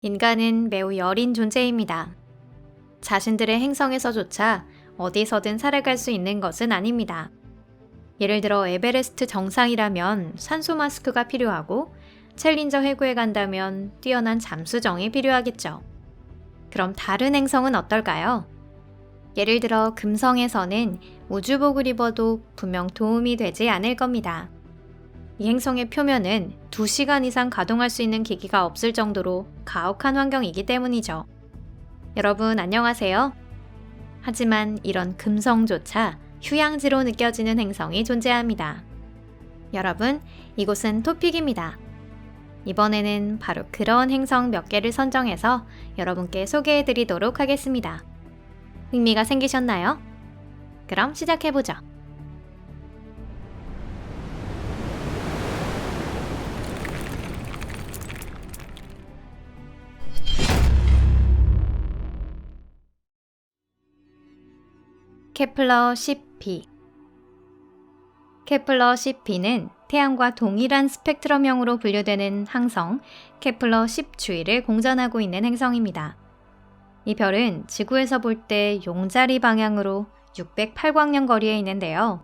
인간은 매우 여린 존재입니다. 자신들의 행성에서조차 어디서든 살아갈 수 있는 것은 아닙니다. 예를 들어 에베레스트 정상이라면 산소 마스크가 필요하고 챌린저 해구에 간다면 뛰어난 잠수정이 필요하겠죠. 그럼 다른 행성은 어떨까요? 예를 들어 금성에서는 우주복을 입어도 분명 도움이 되지 않을 겁니다. 이 행성의 표면은 2시간 이상 가동할 수 있는 기기가 없을 정도로 가혹한 환경이기 때문이죠. 여러분 안녕하세요. 하지만 이런 금성조차 휴양지로 느껴지는 행성이 존재합니다. 여러분, 이곳은 토픽입니다. 이번에는 바로 그런 행성 몇 개를 선정해서 여러분께 소개해 드리도록 하겠습니다. 흥미가 생기셨나요? 그럼 시작해보죠. 케플러 10b. 케플러 10b는 태양과 동일한 스펙트럼형으로 분류되는 항성 케플러 10 주위를 공전하고 있는 행성입니다. 이 별은 지구에서 볼 때 용자리 방향으로 608광년 거리에 있는데요.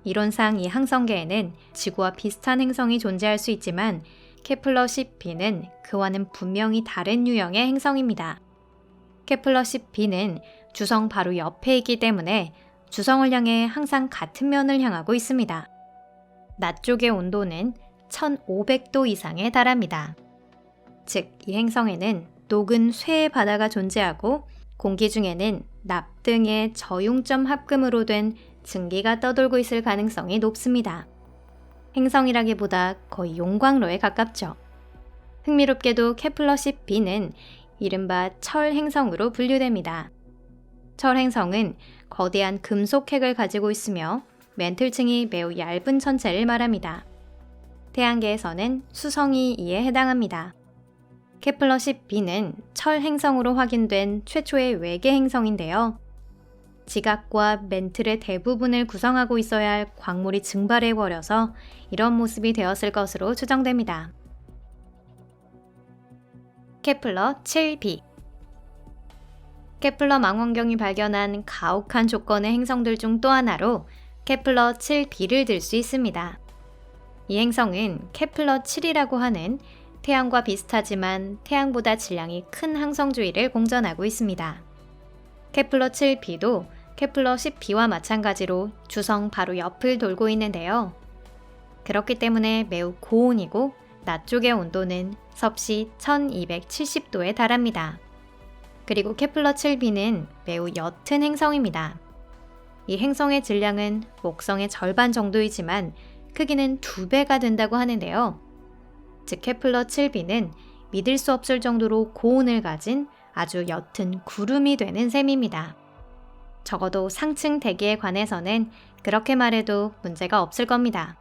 이론상 이 항성계에는 지구와 비슷한 행성이 존재할 수 있지만 케플러 10b는 그와는 분명히 다른 유형의 행성입니다. 케플러 10b는 주성 바로 옆에 있기 때문에 주성을 향해 항상 같은 면을 향하고 있습니다. 낮 쪽의 온도는 1500도 이상에 달합니다. 즉, 이 행성에는 녹은 쇠의 바다가 존재하고 공기 중에는 납 등의 저융점 합금으로 된 증기가 떠돌고 있을 가능성이 높습니다. 행성이라기보다 거의 용광로에 가깝죠. 흥미롭게도 케플러 10b는 이른바 철 행성으로 분류됩니다. 철 행성은 거대한 금속 핵을 가지고 있으며 맨틀층이 매우 얇은 천체를 말합니다. 태양계에서는 수성이 이에 해당합니다. 케플러 10b는 철 행성으로 확인된 최초의 외계 행성인데요. 지각과 맨틀의 대부분을 구성하고 있어야 할 광물이 증발해버려서 이런 모습이 되었을 것으로 추정됩니다. 케플러 7b. 케플러 망원경이 발견한 가혹한 조건의 행성들 중 또 하나로 케플러 7b를 들 수 있습니다. 이 행성은 케플러 7이라고 하는 태양과 비슷하지만 태양보다 질량이 큰 항성 주위를 공전하고 있습니다. 케플러 7b도 케플러 10b와 마찬가지로 주성 바로 옆을 돌고 있는데요. 그렇기 때문에 매우 고온이고 낮 쪽의 온도는 섭씨 1270도에 달합니다. 그리고 케플러 7b는 매우 옅은 행성입니다. 이 행성의 질량은 목성의 절반 정도이지만 크기는 2배가 된다고 하는데요. 즉 케플러 7b는 믿을 수 없을 정도로 고온을 가진 아주 옅은 구름이 되는 셈입니다. 적어도 상층 대기에 관해서는 그렇게 말해도 문제가 없을 겁니다.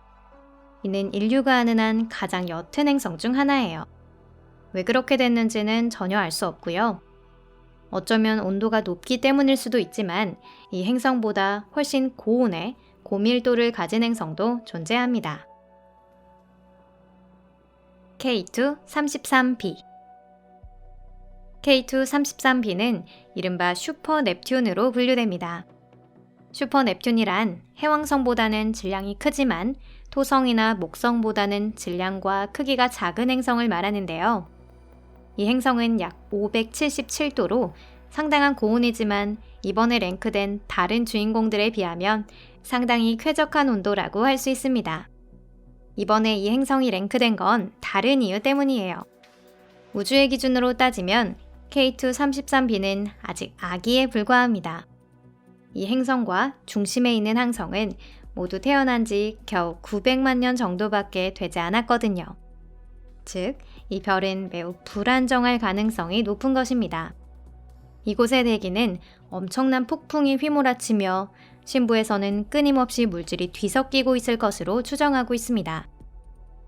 이는 인류가 아는 한 가장 옅은 행성 중 하나예요. 왜 그렇게 됐는지는 전혀 알 수 없고요. 어쩌면 온도가 높기 때문일 수도 있지만 이 행성보다 훨씬 고온의 고밀도를 가진 행성도 존재합니다. K2-33b. K2-33b는 이른바 슈퍼 넵튠으로 분류됩니다. 슈퍼 넵튠이란 해왕성보다는 질량이 크지만 토성이나 목성보다는 질량과 크기가 작은 행성을 말하는데요. 이 행성은 약 577도로 상당한 고온이지만 이번에 랭크된 다른 주인공들에 비하면 상당히 쾌적한 온도라고 할 수 있습니다. 이번에 이 행성이 랭크된 건 다른 이유 때문이에요. 우주의 기준으로 따지면 K2-33b는 아직 아기에 불과합니다. 이 행성과 중심에 있는 항성은 모두 태어난 지 겨우 900만 년 정도밖에 되지 않았거든요. 즉, 이 별은 매우 불안정할 가능성이 높은 것입니다. 이곳의 대기는 엄청난 폭풍이 휘몰아치며 신부에서는 끊임없이 물질이 뒤섞이고 있을 것으로 추정하고 있습니다.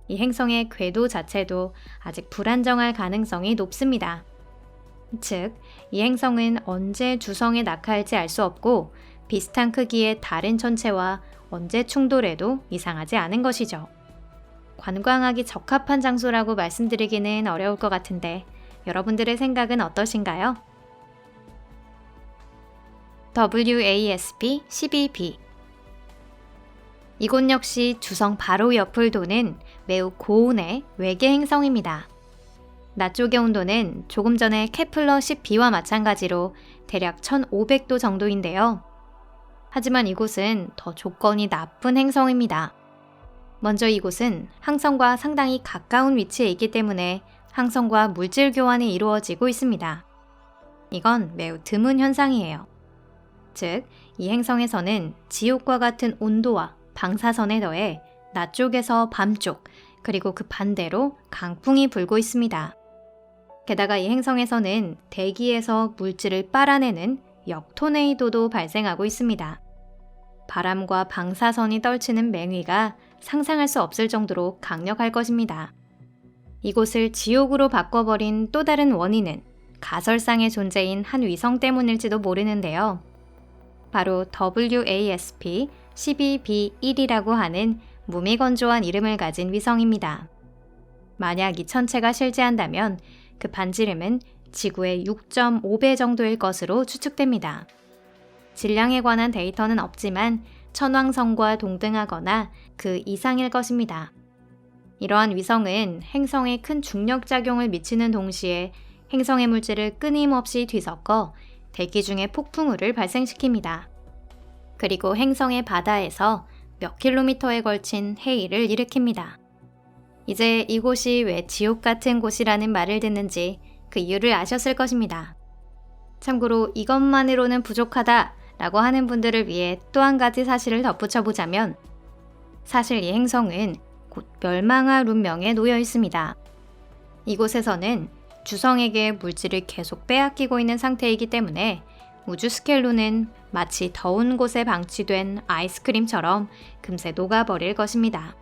이 행성의 궤도 자체도 아직 불안정할 가능성이 높습니다. 즉, 이 행성은 언제 주성에 낙하할지 알 수 없고 비슷한 크기의 다른 천체와 언제 충돌해도 이상하지 않은 것이죠. 관광하기 적합한 장소라고 말씀드리기는 어려울 것 같은데 여러분들의 생각은 어떠신가요? WASP 12b. 이곳 역시 주성 바로 옆을 도는 매우 고온의 외계 행성입니다. 낮 쪽의 온도는 조금 전에 케플러 10b와 마찬가지로 대략 1500도 정도인데요. 하지만 이곳은 더 조건이 나쁜 행성입니다. 먼저 이곳은 항성과 상당히 가까운 위치에 있기 때문에 항성과 물질 교환이 이루어지고 있습니다. 이건 매우 드문 현상이에요. 즉, 이 행성에서는 지옥과 같은 온도와 방사선에 더해 낮 쪽에서 밤 쪽, 그리고 그 반대로 강풍이 불고 있습니다. 게다가 이 행성에서는 대기에서 물질을 빨아내는 역토네이도도 발생하고 있습니다. 바람과 방사선이 떨치는 맹위가 상상할 수 없을 정도로 강력할 것입니다. 이곳을 지옥으로 바꿔버린 또 다른 원인은 가설상의 존재인 한 위성 때문일지도 모르는데요. 바로 WASP 12b1이라고 하는 무미건조한 이름을 가진 위성입니다. 만약 이 천체가 실제한다면 그 반지름은 지구의 6.5배 정도일 것으로 추측됩니다. 질량에 관한 데이터는 없지만 천왕성과 동등하거나 그 이상일 것입니다. 이러한 위성은 행성에 큰 중력작용을 미치는 동시에 행성의 물질을 끊임없이 뒤섞어 대기 중에 폭풍우를 발생시킵니다. 그리고 행성의 바다에서 몇 킬로미터에 걸친 해일을 일으킵니다. 이제 이곳이 왜 지옥 같은 곳이라는 말을 듣는지 그 이유를 아셨을 것입니다. 참고로 이것만으로는 부족하다 라고 하는 분들을 위해 또 한 가지 사실을 덧붙여 보자면, 사실 이 행성은 곧 멸망할 운명에 놓여 있습니다. 이곳에서는 주성에게 물질을 계속 빼앗기고 있는 상태이기 때문에 우주 스케일로는 마치 더운 곳에 방치된 아이스크림처럼 금세 녹아버릴 것입니다.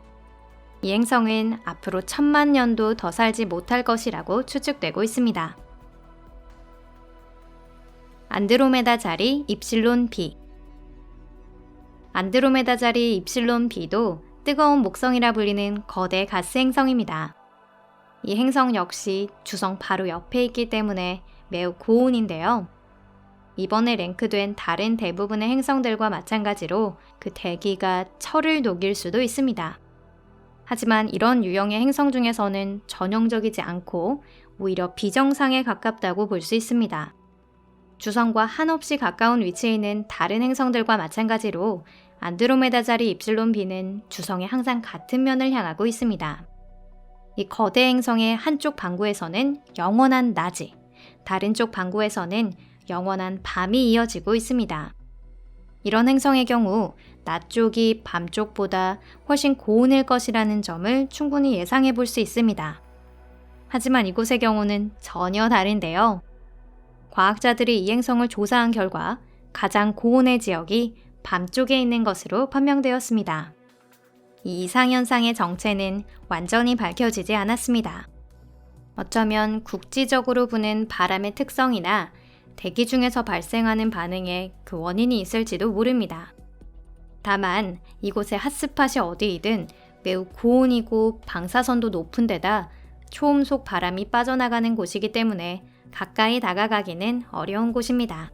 이 행성은 앞으로 1000만 년도 더 살지 못할 것이라고 추측되고 있습니다. 안드로메다 자리 입실론 B. 안드로메다 자리 입실론 B도 뜨거운 목성이라 불리는 거대 가스 행성입니다. 이 행성 역시 주성 바로 옆에 있기 때문에 매우 고온인데요. 이번에 랭크된 다른 대부분의 행성들과 마찬가지로 그 대기가 철을 녹일 수도 있습니다. 하지만 이런 유형의 행성 중에서는 전형적이지 않고 오히려 비정상에 가깝다고 볼 수 있습니다. 주성과 한없이 가까운 위치에 있는 다른 행성들과 마찬가지로 안드로메다 자리 입실론 B는 주성의 항상 같은 면을 향하고 있습니다. 이 거대 행성의 한쪽 방구에서는 영원한 낮이, 다른 쪽 방구에서는 영원한 밤이 이어지고 있습니다. 이런 행성의 경우 낮 쪽이 밤 쪽보다 훨씬 고온일 것이라는 점을 충분히 예상해 볼 수 있습니다. 하지만 이곳의 경우는 전혀 다른데요. 과학자들이 이 행성을 조사한 결과 가장 고온의 지역이 밤 쪽에 있는 것으로 판명되었습니다. 이 이상현상의 정체는 완전히 밝혀지지 않았습니다. 어쩌면 국지적으로 부는 바람의 특성이나 대기 중에서 발생하는 반응에 그 원인이 있을지도 모릅니다. 다만 이곳의 핫스팟이 어디이든 매우 고온이고 방사선도 높은 데다 초음속 바람이 빠져나가는 곳이기 때문에 가까이 다가가기는 어려운 곳입니다.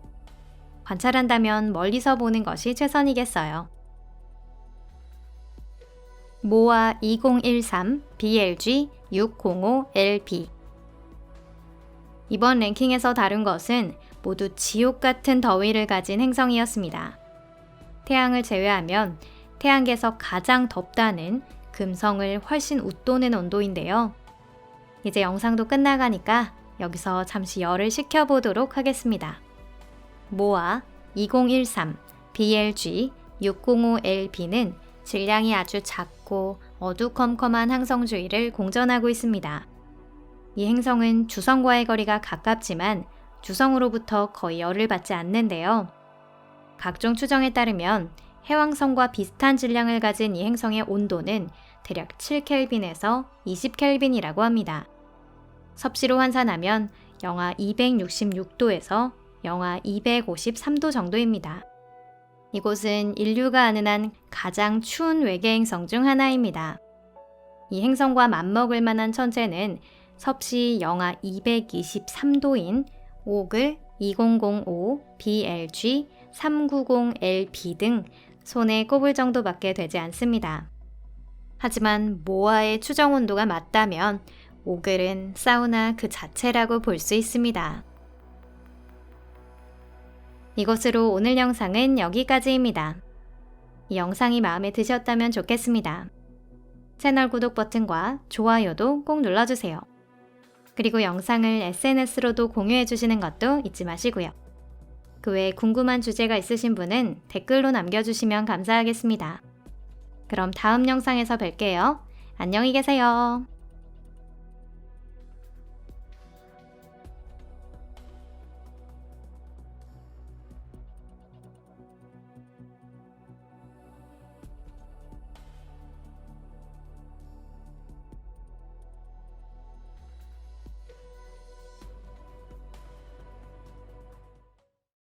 관찰한다면 멀리서 보는 것이 최선이겠어요. 모아 2013 BLG 605LB. 이번 랭킹에서 다룬 것은 모두 지옥 같은 더위를 가진 행성이었습니다. 태양을 제외하면 태양계에서 가장 덥다는 금성을 훨씬 웃도는 온도인데요. 이제 영상도 끝나가니까 여기서 잠시 열을 식혀보도록 하겠습니다. 모아 2013 BLG 605LB는 질량이 아주 작고 어두컴컴한 항성 주위를 공전하고 있습니다. 이 행성은 주성과의 거리가 가깝지만 주성으로부터 거의 열을 받지 않는데요. 각종 추정에 따르면 해왕성과 비슷한 질량을 가진 이 행성의 온도는 대략 7켈빈에서 20켈빈이라고 합니다. 섭씨로 환산하면 영하 266도에서 영하 253도 정도입니다. 이곳은 인류가 아는 한 가장 추운 외계 행성 중 하나입니다. 이 행성과 맞먹을 만한 천체는 섭씨 영하 223도인 오글 2005 BLG 390LB 등 손에 꼽을 정도밖에 되지 않습니다. 하지만 모아의 추정 온도가 맞다면 오글은 사우나 그 자체라고 볼 수 있습니다. 이것으로 오늘 영상은 여기까지입니다. 이 영상이 마음에 드셨다면 좋겠습니다. 채널 구독 버튼과 좋아요도 꼭 눌러주세요. 그리고 영상을 SNS로도 공유해 주시는 것도 잊지 마시고요. 그 외에 궁금한 주제가 있으신 분은 댓글로 남겨주시면 감사하겠습니다. 그럼 다음 영상에서 뵐게요. 안녕히 계세요.